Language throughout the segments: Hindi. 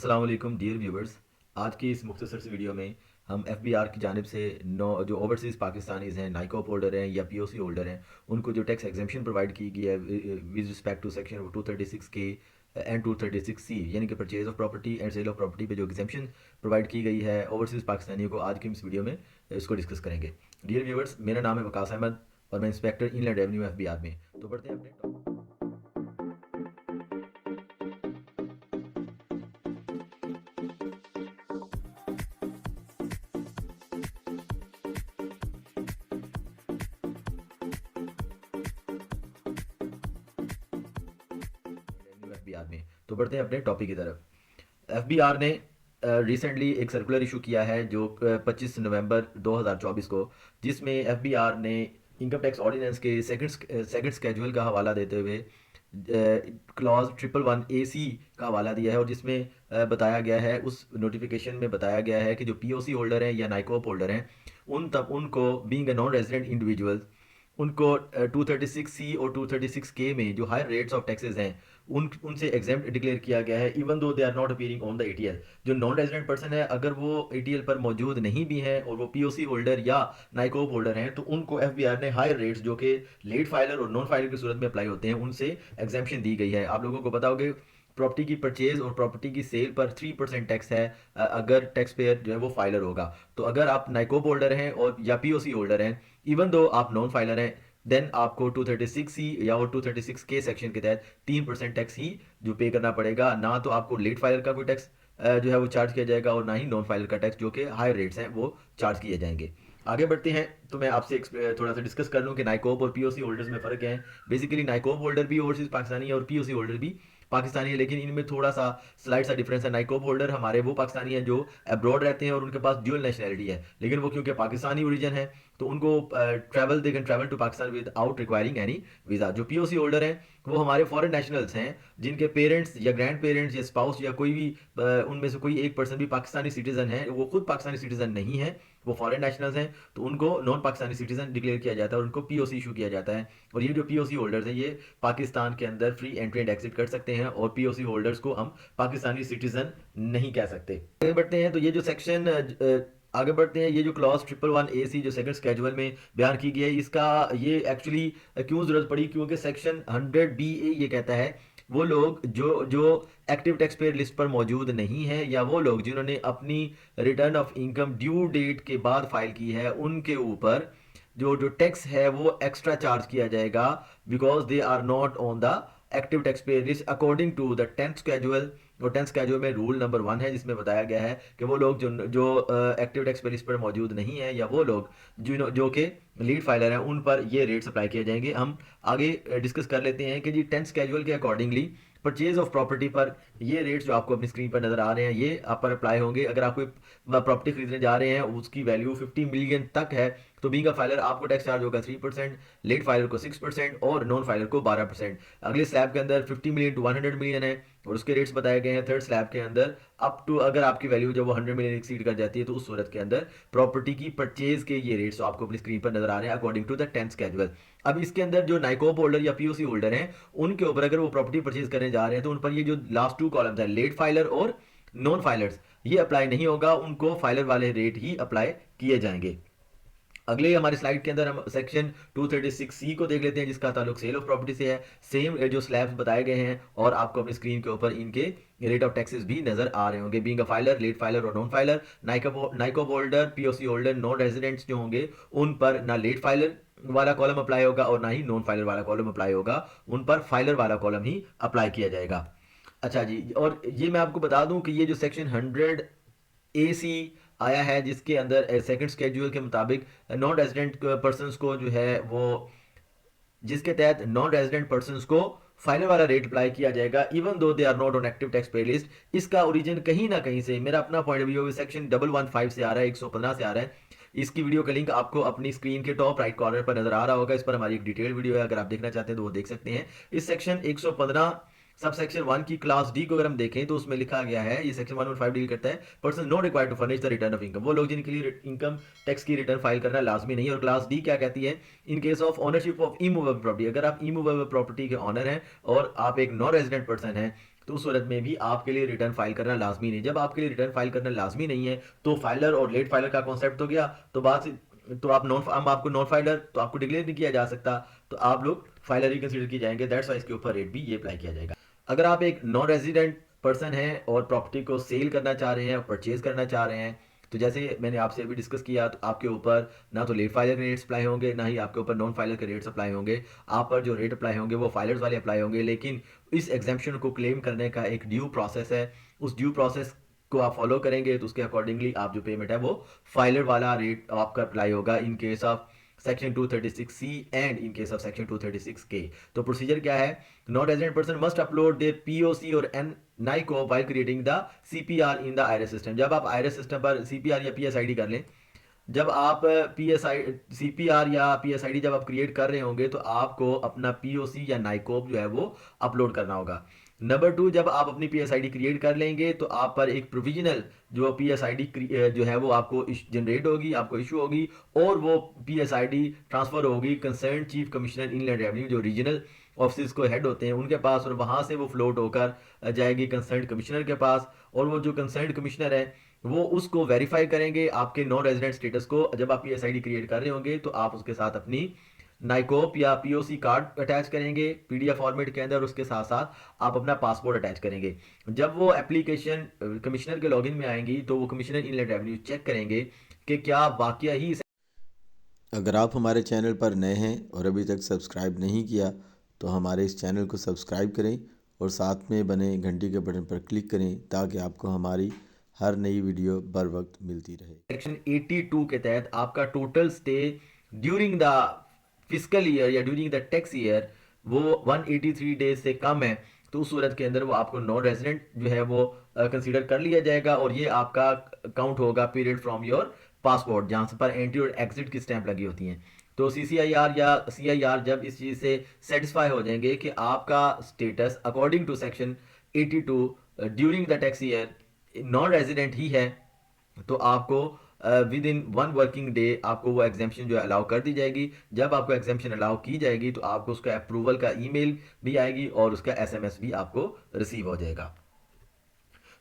अस्सलाम वालेकुम डियर व्यूवर्स। आज की इस मुख्तसर सी वीडियो में हम एफबीआर की जानिब से जो ओवरसीज़ पाकिस्तानीज़ हैं, नाइकॉप होल्डर हैं या पीओसी होल्डर हैं, उनको जो टैक्स एग्जेम्पशन प्रोवाइड की गई है विद रिस्पेक्ट टू सेक्शन 236 के एंड 236 सी, यानी कि purchase of property and sale of property पे जो एग्जेम्पशन प्रोवाइड की गई है ओवरसीज़ पाकिस्तानियों को, आज की इस वीडियो में इसको डिस्कस करेंगे। डियर व्यूवर्स, मेरा नाम है वकास अहमद और मैं इंस्पेक्टर इनलैंड रेवेन्यू एफबीआर में। तो बढ़ते हैं अपने एफबीआर में तो बढ़ते हैं अपने टॉपिक की तरफ। एफबीआर ने रिसेंटली एक सर्कुलर इशू किया है जो 25 नवंबर 2024 को, जिसमें एफबीआर ने इनकम टैक्स ऑर्डिनेंस के सेकंड स्केड्यूल का हवाला देते हुए क्लॉज 111A(C) का हवाला दिया है, और जिसमें बताया गया है, उस नोटिफिकेशन में बताया गया है कि जो पीओसी होल्डर हैं या नाइकोप होल्डर हैं, उनको being a non resident individual, उनको 236C और 236K में जो हायर रेट्स ऑफ टैक्सेस हैं उनसे एग्जेम्प्ट डिक्लेयर किया गया है, even though they are not appearing on the ATL. जो नॉन रेजिडेंट पर्सन है, अगर वो एटीएल पर मौजूद नहीं भी हैं और वो पीओसी होल्डर या नाइकोप होल्डर हैं, तो उनको एफबीआर ने हायर रेट्स जो कि लेट फाइलर और नॉन फाइलर की सूरत में अप्लाई होते हैं, उनसे एग्जेम्पशन दी गई है। आप लोगों को पता होगा प्रॉपर्टी की परचेज और प्रॉपर्टी की सेल पर 3% टैक्स है अगर टैक्स पेयर जो है वो फाइलर होगा। तो अगर आप नाइकोप होल्डर हैं और या पीओसी होल्डर हैं, इवन दो आप नॉन फाइलर हैं, देन आपको 236C या और 236K सेक्शन के तहत 3% टैक्स ही जो पे करना पड़ेगा। ना तो आपको लेट फाइलर का कोई टैक्स जो है वो चार्ज किया जाएगा, और ना ही नॉन फाइलर का टैक्स जो कि हायर रेट्स हैं वो चार्ज किए जाएंगे। आगे बढ़ते हैं तो मैं आपसे थोड़ा सा डिस्कस कर लूँ कि नाइकोप और पीओसी होल्डर्स में फ़र्क है। बेसिकली नाइकोप होल्डर भी ओवरसीज पाकिस्तानी है और पीओसी होल्डर भी पाकिस्तानी है, लेकिन इनमें थोड़ा सा स्लाइड सा डिफरेंस है। नाइकोप होल्डर हमारे वो पाकिस्तानी हैं जो अब्रॉड रहते हैं और उनके पास ड्यूअल नेशनैलिटी है, लेकिन वो क्योंकि पाकिस्तानी ओरिजिन है तो उनको they can travel to Pakistan without requiring any visa. जो पीओसी होल्डर हैं वो हमारे फॉरेन नेशनल्स हैं, जिनके पेरेंट्स या ग्रैंड पेरेंट्स या स्पाउस या कोई भी उनमें से कोई एक पर्सन भी पाकिस्तानी सिटीजन है, वो खुद पाकिस्तानी सिटीजन नहीं है, वो फॉरेन नेशनल्स हैं, तो उनको नॉन पाकिस्तानी सिटीजन डिक्लेयर किया जाता है और उनको पीओसी इशू किया जाता है। और ये जो पीओसी होल्डर्स हैं ये पाकिस्तान के अंदर फ्री एंट्री एंड एग्जिट कर सकते हैं, और पीओसी होल्डर्स को हम पाकिस्तानी सिटीजन नहीं कह सकते। आगे बढ़ते हैं तो ये जो सेक्शन आगे बढ़ते हैं, ये जो क्लॉज 111A(C) जो सेकंड स्केड्यूल में बयान की गई है, इसका ये एक्चुअली क्यों जरूरत पड़ी, क्योंकि सेक्शन 100BA ये कहता है वो लोग जो जो एक्टिव टैक्स पेयर लिस्ट पर मौजूद नहीं है, या वो लोग जिन्होंने अपनी return of income due date के बाद फाइल की है, उनके ऊपर जो जो टैक्स है वो एक्स्ट्रा चार्ज किया जाएगा, because they are not on the active tax payer list according to the 10th schedule. और 10th स्केड्यूल में रूल नंबर 1 है, जिसमें बताया गया है कि वो लोग जो जो एक्टिव टैक्स पेयर लिस्ट पर मौजूद नहीं है, या वो लोग जो कि लीड फाइलर हैं, उन पर ये रेट्स अप्लाई किए जाएंगे। हम आगे डिस्कस कर लेते हैं कि जी 10th स्केड्यूल के अकॉर्डिंगली परचेज ऑफ प्रॉपर्टी पर ये रेट्स जो आपको अपनी स्क्रीन पर नजर आ रहे हैं, ये आप पर अप्लाई होंगे। अगर आप कोई प्रॉपर्टी खरीदने जा रहे हैं, उसकी वैल्यू 50 मिलियन तक है, तो बीइंग अ फाइलर आपको टैक्स चार्ज होगा 3%, लेट फाइलर को 6% और नॉन फाइलर को 12%। अगले स्लैब के अंदर 50 मिलियन टू 100 मिलियन है और उसके रेट्स बताए गए हैं। थर्ड स्लैब के अंदर अप टू, अगर आपकी वैल्यू जब वो 100 मिलियन एक्सीड कर जाती है, तो उस सूरत के अंदर प्रॉपर्टी की परचेज के ये रेट्स आपको अपनी स्क्रीन पर नजर आ रहे हैं according to the 10th schedule. अब इसके अंदर जो नाइकोप होल्डर या पीओसी होल्डर हैं, उनके ऊपर अगर वो प्रॉपर्टी परचेज करने जा रहे हैं, तो उन पर ये जो लास्ट 2 कॉलम्स है, लेट फाइलर और नॉन फाइलर्स, ये अप्लाई नहीं होगा, उनको फाइलर वाले रेट ही अप्लाई किए जाएंगे। अगले हमारे स्लाइड के अंदर हम सेक्शन 236C को देख लेते हैं, जिसका ताल्लुक सेल ऑफ प्रॉपर्टी से है। सेम जो स्लैब्स बताए गए हैं, और आपको अपनी स्क्रीन के ऊपर इनके रेट ऑफ टैक्सेस भी नजर आ रहे होंगे। Being a filer, late filer और non filer, NICOP holder, POC holder, non residents जो होंगे, उन पर ना लेट फाइलर वाला कॉलम अप्लाई होगा और ना ही नॉन फाइलर वाला कॉलम अप्लाई होगा, उन पर फाइलर वाला कॉलम ही अप्लाई किया जाएगा। अच्छा जी, और ये मैं आपको बता दूं कि ये जो सेक्शन 100A(C) आया है, जिसके अंदर सेकंड स्केड्यूल के मुताबिक नॉन रेजिडेंट पर्सनस को जो है वो, जिसके तहत नॉन रेजिडेंट पर्सनस को फाइनल वाला रेट अप्लाई किया जाएगा, even though they are not on active tax pay list. इसका ओरिजिन कहीं ना कहीं से, मेरा अपना पॉइंट ऑफ व्यू सेक्शन 115 से आ रहा है, 115 से आ रहा है। इसकी वीडियो का लिंक आपको अपनी स्क्रीन के टॉप राइट कॉर्नर पर नजर आ रहा होगा। इस पर हमारी एक डिटेल वीडियो है, अगर आप देखना चाहते हैं तो वो देख सकते हैं। इस सेक्शन 115 सब सेक्शन 1 की क्लास डी को अगर हम देखें, तो उसमें लिखा गया है, ये सेक्शन 115 डील करता है person not required to furnish the return of income, वो लोग जिनके लिए इनकम टैक्स की रिटर्न फाइल करना लाजमी नहीं है। और क्लास डी क्या कहती है, इन case of ownership of immovable property, अगर आप इमूवेबल प्रॉपर्टी के ऑनर हैं और आप एक नॉन रेजिडेंट पर्सन हैं, तो उस सूरत में भी आपके लिए रिटर्न फाइल करना लाजमी नहीं। जब आपके लिए रिटर्न फाइल करना लाजमी नहीं है तो फाइलर और लेट फाइलर का कॉन्सेप्ट तो गया। तो बात तो आप नॉन हम आपको नॉन फाइलर तो आपको डिक्लेयर नहीं किया जा सकता, तो आप लोग फाइलर ही कंसीडर किए जाएंगे। दैट्स वाई इसके ऊपर रेट भी ये अप्लाई किया जाएगा। अगर आप एक नॉन रेजिडेंट पर्सन हैं और प्रॉपर्टी को सेल करना चाह रहे हैं, परचेज करना चाह रहे हैं, तो जैसे मैंने आपसे अभी डिस्कस किया, तो आपके ऊपर ना तो लेट फाइलर के रेट्स अप्लाई होंगे, ना ही आपके ऊपर नॉन फाइलर के रेट्स अप्लाई होंगे। आप पर जो रेट अप्लाई होंगे वो फाइलर्स वाले अप्लाई होंगे। लेकिन इस एग्जाम्पशन को क्लेम करने का एक ड्यू प्रोसेस है, उस ड्यू प्रोसेस को आप फॉलो करेंगे तो उसके अकॉर्डिंगली आप जो पेमेंट है वो फाइलर वाला रेट आपका अप्लाई होगा in case of section 236C and in case of section 236K। तो प्रोसीजर क्या है? Non resident person must upload their POC और एन नाइको while creating the CPR in the IRS system. जब आप आईआरएस सिस्टम पर सीपीआर या पीएसआईडी कर लें, जब आप पीएसआई सीपीआर या पीएसआईडी जब आप क्रिएट कर रहे होंगे तो आपको अपना पीओसी या नाइकोप जो है वो अपलोड करना होगा। नंबर 2, जब आप अपनी पीएसआईडी क्रिएट कर लेंगे तो आप पर एक प्रोविजनल जो पीएसआईडी जो है वो आपको जनरेट होगी, आपको इशू होगी, और वो पीएसआईडी ट्रांसफर होगी concern chief commissioner inland revenue जो रीजनल ऑफिस को हेड होते हैं उनके पास, और वहां से वो फ्लोट होकर जाएगी कंसर्न कमिश्नर के पास। और वो जो कंसर्न कमिश्नर है वो उसको वेरीफाई करेंगे आपके नॉन रेजिडेंट स्टेटस को। जब आप पीएसआईडी क्रिएट कर रहे होंगे तो आप उसके साथ अपनी नाइकोप या पीओसी कार्ड अटैच करेंगे पीडीएफ फॉर्मेट के अंदर, उसके साथ साथ आप अपना पासपोर्ट अटैच करेंगे। जब वो एप्लीकेशन कमिश्नर के लॉगिन में आएंगी तो वो कमिश्नर इनलैंड रेवेन्यू चेक करेंगे कि क्या वाकया ही। अगर आप हमारे चैनल पर नए हैं और अभी तक सब्सक्राइब नहीं किया तो हमारे इस चैनल को सब्सक्राइब करें और साथ में बने घंटी के बटन पर क्लिक करें ताकि आपको हमारी हर नई वीडियो बर वक्त मिलती रहे। सेक्शन 82 के तहत आपका total stay during the physical year या ड्यूरिंग द टैक्स ईयर वो 183 डेज से कम है, तो उस सूरत के अंदर वो आपको नॉन रेजिडेंट जो है वो कंसीडर कर लिया जाएगा, और ये आपका काउंट होगा पीरियड फ्रॉम योर पासपोर्ट जहां पर एंट्री और एग्जिट की स्टैंप लगी होती हैं। तो सीसीआईआर या सीआईआर जब इस चीज़ से सेटिस्फाई हो जाएंगे कि आपका status according to section 82 during the tax year non resident ही है, तो आपको विद इन 1 वर्किंग डे आपको वो एग्जामेशन जो है अलाउ कर दी जाएगी। जब आपको एग्जामेशन अलाउ की जाएगी तो आपको उसका अप्रूवल का ईमेल भी आएगी और उसका एसएमएस भी आपको रिसीव हो जाएगा।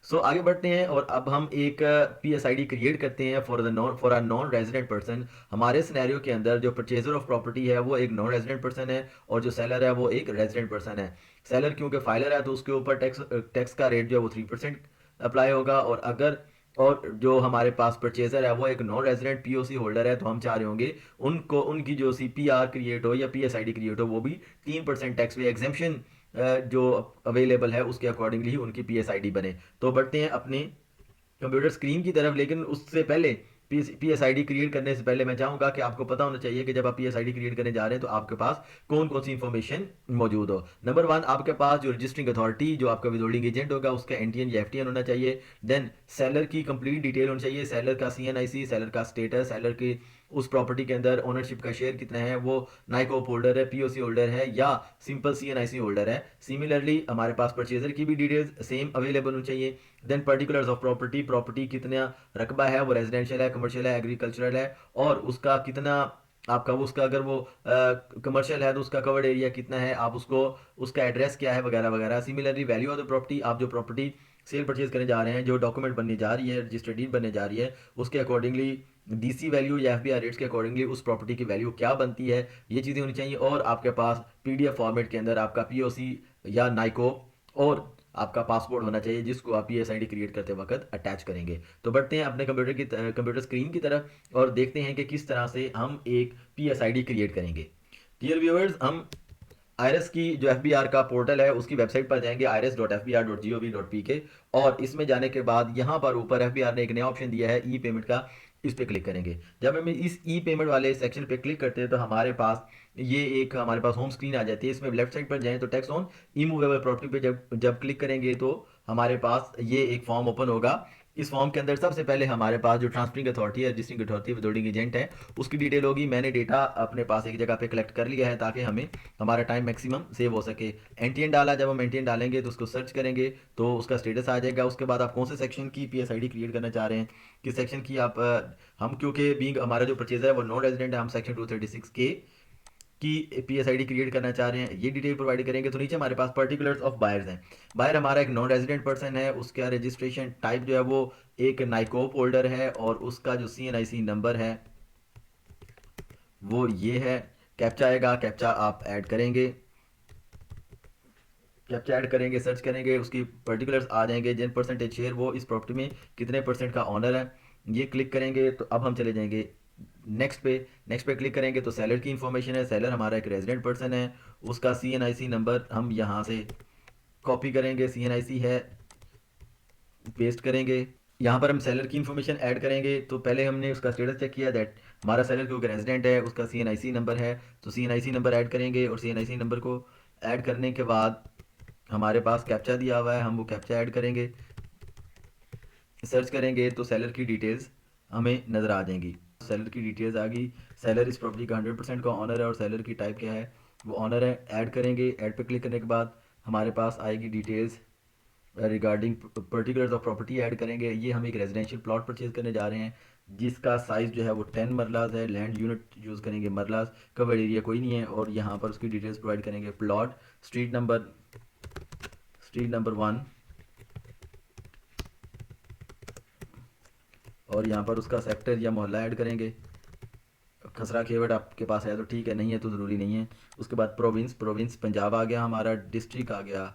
सो आगे बढ़ते हैं और अब हम एक पीएसआईडी क्रिएट करते हैं for a non resident person. हमारे सिनेरियो के अंदर जो परचेजर ऑफ प्रॉपर्टी है वो एक नॉन रेजिडेंट पर्सन है और जो सेलर है वो एक रेजिडेंट पर्सन है। सेलर क्योंकि फाइलर है तो उसके ऊपर टैक्स का रेट जो है वो 3% अप्लाई होगा, और जो हमारे पास परचेजर है वो एक नॉन रेजिडेंट पीओसी होल्डर है, तो हम चाह रहे होंगे उनको उनकी जो सीपीआर क्रिएट हो या पीएसआईडी क्रिएट हो वो भी 3% टैक्स पे एग्जेम्पशन जो अवेलेबल है उसके अकॉर्डिंगली ही उनकी पीएसआईडी बने। तो बढ़ते हैं अपने कंप्यूटर स्क्रीन की तरफ, लेकिन उससे पहले पीएसआईडी क्रिएट करने से पहले मैं चाहूंगा कि आपको पता होना चाहिए कि जब आप पीएसआईडी क्रिएट करने जा रहे हैं तो आपके पास कौन कौन सी इंफॉर्मेशन मौजूद हो। नंबर 1, आपके पास जो रजिस्टरिंग अथॉरिटी जो आपका विदहोल्डिंग एजेंट होगा उसका एनटीएन या एफटीएन होना चाहिए। देन सेलर की कंप्लीट डिटेल होनी चाहिए, सेलर का सीएनआईसी, सेलर का स्टेटस, सेलर की उस प्रॉपर्टी के अंदर ओनरशिप का शेयर कितना है, वो नाइकोप होल्डर है, पीओसी होल्डर है या सिंपल सीएनआईसी होल्डर है। सिमिलरली हमारे पास परचेजर की भी डिटेल्स सेम अवेलेबल होनी चाहिए। Then particulars of property, property कितना रकबा है, वो रेजिडेंशियल है, कमर्शियल है, एग्रीकल्चरल है, और उसका कितना आपका वो उसका अगर वो कमर्शियल है तो उसका कवर्ड एरिया कितना है, आप उसको उसका एड्रेस क्या है, वगैरह वगैरह। Similarly value of the property, आप जो प्रॉपर्टी सेल परचेज करने जा रहे हैं, जो डॉक्यूमेंट बनने जा रही है, रजिस्टर्ड डीड बनने जा रही है, उसके अकॉर्डिंगली डीसी वैल्यू या एफबीआर रेट्स के अकॉर्डिंगली उस प्रॉपर्टी की वैल्यू क्या बनती है, ये चीज़ें होनी चाहिए। और आपके पास पीडीएफ फॉर्मेट के अंदर आपका पीओसी या नाइको और आपका पासपोर्ट होना चाहिए जिसको आप पीएसआईडी क्रिएट करते वक्त अटैच करेंगे। तो बढ़ते हैं अपने कंप्यूटर स्क्रीन की तरफ और देखते हैं कि किस तरह से हम एक पीएसआईडी क्रिएट करेंगे। डियर व्यूअर्स, हम आईआरएस की जो एफबीआर का पोर्टल है उसकी वेबसाइट पर जाएंगे irs.fbr.gov.pk, और इसमें जाने के बाद यहाँ पर ऊपर एफबीआर ने एक नया ऑप्शन दिया है ई पेमेंट का, इस पे क्लिक करेंगे। जब हम इस ई पेमेंट वाले सेक्शन पे क्लिक करते हैं तो हमारे पास ये एक हमारे पास होम स्क्रीन आ जाती है। इसमें लेफ्ट साइड पर जाएं तो टैक्स ऑन इमूवेबल प्रॉपर्टी पे जब जब क्लिक करेंगे तो हमारे पास ये एक फॉर्म ओपन होगा। इस फॉर्म के अंदर सबसे पहले हमारे पास जो ट्रांसफरिंग अथॉरिटी है, रजिस्टरिंग अथॉरिटी, विदहोल्डिंग एजेंट है, उसकी डिटेल होगी। मैंने डेटा अपने पास एक जगह पे कलेक्ट कर लिया है ताकि हमें हमारा टाइम मैक्सिमम सेव हो सके। एनटीएन डाला, जब हम एनटीएन डालेंगे तो उसको सर्च करेंगे तो उसका स्टेटस आ जाएगा। उसके बाद आप कौन से सेक्शन की पीएसआईडी क्रिएट करना चाह रहे हैं, किस सेक्शन की आप हम क्योंकि बीइंग हमारा जो परचेजर है वो नॉन रेजिडेंट है, हम सेक्शन 236 के की PSID क्रिएट करना चाह रहे हैं, ये डिटेल प्रोवाइड करेंगे। तो नीचे हमारे पास पर्टिकुलर्स ऑफ बायर्स हैं। बायर हमारा एक नॉन रेजिडेंट पर्सन है, उसका रजिस्ट्रेशन टाइप जो है वो एक नाइकोप होल्डर है, और उसका जो CNIC नंबर है वो ये है। कैप्चा आएगा, कैप्चा आप ऐड करेंगे, कैप्चा ऐड करेंगे, सर्च करेंगे, उसकी पर्टिकुलर्स आ जाएंगे, जिन परसेंटेज शेयर वो इस प्रॉपर्टी में कितने परसेंट का ऑनर है, ये क्लिक करेंगे। तो अब हम चले जाएंगे नेक्स्ट पे क्लिक करेंगे तो सेलर की इन्फॉर्मेशन है। सेलर हमारा एक रेजिडेंट पर्सन है, उसका CNIC नंबर हम यहाँ से कॉपी करेंगे, CNIC है, पेस्ट करेंगे। यहाँ पर हम सेलर की इन्फॉर्मेशन ऐड करेंगे। तो पहले हमने उसका स्टेटस चेक किया दैट हमारा सेलर क्योंकि रेजिडेंट है, उसका CNIC नंबर है, तो CNIC नंबर ऐड करेंगे। और CNIC नंबर को ऐड करने के बाद हमारे पास कैप्चा दिया हुआ है, हम वो कैप्चा ऐड करेंगे, सर्च करेंगे तो सेलर की डिटेल्स हमें नज़र आ जाएंगी। सेलर की डिटेल्स आ गई, सेलर इस प्रॉपर्टी का 100% का ऑनर है और सेलर की टाइप क्या है, वो ऑनर है। ऐड करेंगे, ऐड पे क्लिक करने के बाद हमारे पास आएगी details regarding particulars of property add करेंगे। ये हम एक रेजिडेंशियल प्लॉट परचेज करने जा रहे हैं जिसका साइज़ जो है वो 10 मरलाज है। लैंड यूनिट यूज़ करेंगे मरलाज, कवर्ड एरिया कोई नहीं है। और यहाँ पर उसकी डिटेल्स प्रोवाइड करेंगे, प्लॉट, स्ट्रीट नंबर 1, और यहाँ पर उसका सेक्टर या मोहल्ला ऐड करेंगे। खसरा खेवट आपके पास है तो ठीक है, नहीं है तो ज़रूरी नहीं है। उसके बाद प्रोविंस पंजाब आ गया हमारा, डिस्ट्रिक्ट आ गया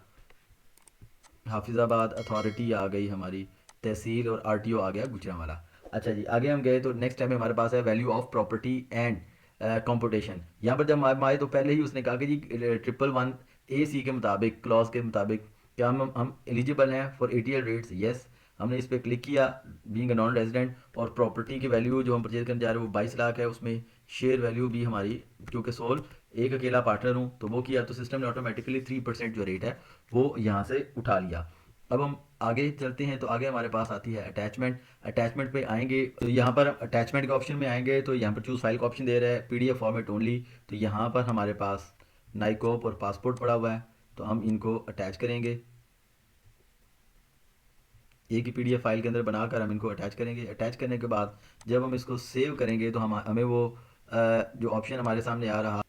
हाफिज़ाबाद, अथॉरिटी आ गई हमारी, तहसील और RTO आ गया गुजरांवाला। अच्छा जी, आगे हम गए तो नेक्स्ट टाइम हमारे पास है value of property and competition. यहाँ पर जब हम आए तो पहले ही उसने कहा कि जी 111AC के मुताबिक, क्लॉज के मुताबिक क्या हम एलिजिबल हैं फॉर ATL रेट्स। येस, हमने इस पर क्लिक किया बीइंग अ नॉन रेजिडेंट। और प्रॉपर्टी की वैल्यू जो हम परचेज करने जा रहे हैं वो 22 लाख है। उसमें शेयर वैल्यू भी हमारी, क्योंकि सोल एक अकेला पार्टनर हूँ तो वो किया, तो सिस्टम ने ऑटोमेटिकली 3% जो रेट है वो यहाँ से उठा लिया। अब हम आगे चलते हैं तो आगे हमारे पास आती है अटैचमेंट पे आएंगे तो यहाँ पर अटैचमेंट के ऑप्शन में आएंगे तो यहाँ पर चूज़ फाइल का ऑप्शन दे रहा है, PDF फॉर्मेट ओनली। तो यहाँ पर हमारे पास नाइकोप और पासपोर्ट पड़ा हुआ है, तो हम इनको अटैच करेंगे। एक ही PDF फाइल के अंदर बनाकर हम इनको अटैच करेंगे। अटैच करने के बाद जब हम इसको सेव करेंगे तो हमें वो जो ऑप्शन हमारे सामने आ रहा,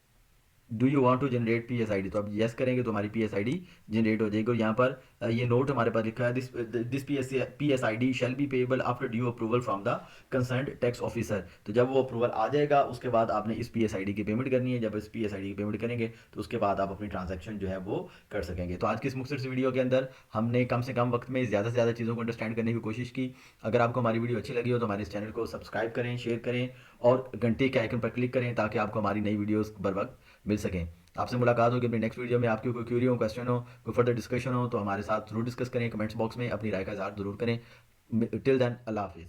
do you want to generate PSID, तो अब यस करेंगे तो हमारी PSID जनरेट हो जाएगी। और यहाँ पर ये नोट हमारे पास लिखा है, this PSID shall be payable after due approval from the concerned tax officer. तो जब वो अप्रूवल आ जाएगा उसके बाद आपने इस PSID की पेमेंट करनी है। जब इस PSID की पेमेंट करेंगे तो उसके बाद आप अपनी ट्रांजैक्शन जो है वो कर सकेंगे। तो आज की इस मुख्तसर सी वीडियो के अंदर हमने कम से कम वक्त में ज़्यादा से ज़्यादा चीज़ों को अंडरस्टैंड करने की कोशिश की। अगर आपको हमारी वीडियो अच्छी लगी हो तो हमारे इस चैनल को सब्सक्राइब करें, शेयर करें और घंटे के आइकन पर क्लिक करें ताकि आपको हमारी नई वीडियोस बर वक्त मिल सकें। आपसे मुलाकात होगी अपनी नेक्स्ट वीडियो में। आपकी कोई क्यूरी हो, क्वेश्चन हो, कोई फर्दर डिस्कशन हो तो हमारे साथ जरूर डिस्कस करें, कमेंट्स बॉक्स में अपनी राय का इज़हार जरूर करें। टिल देन, अल्लाह हाफिज़।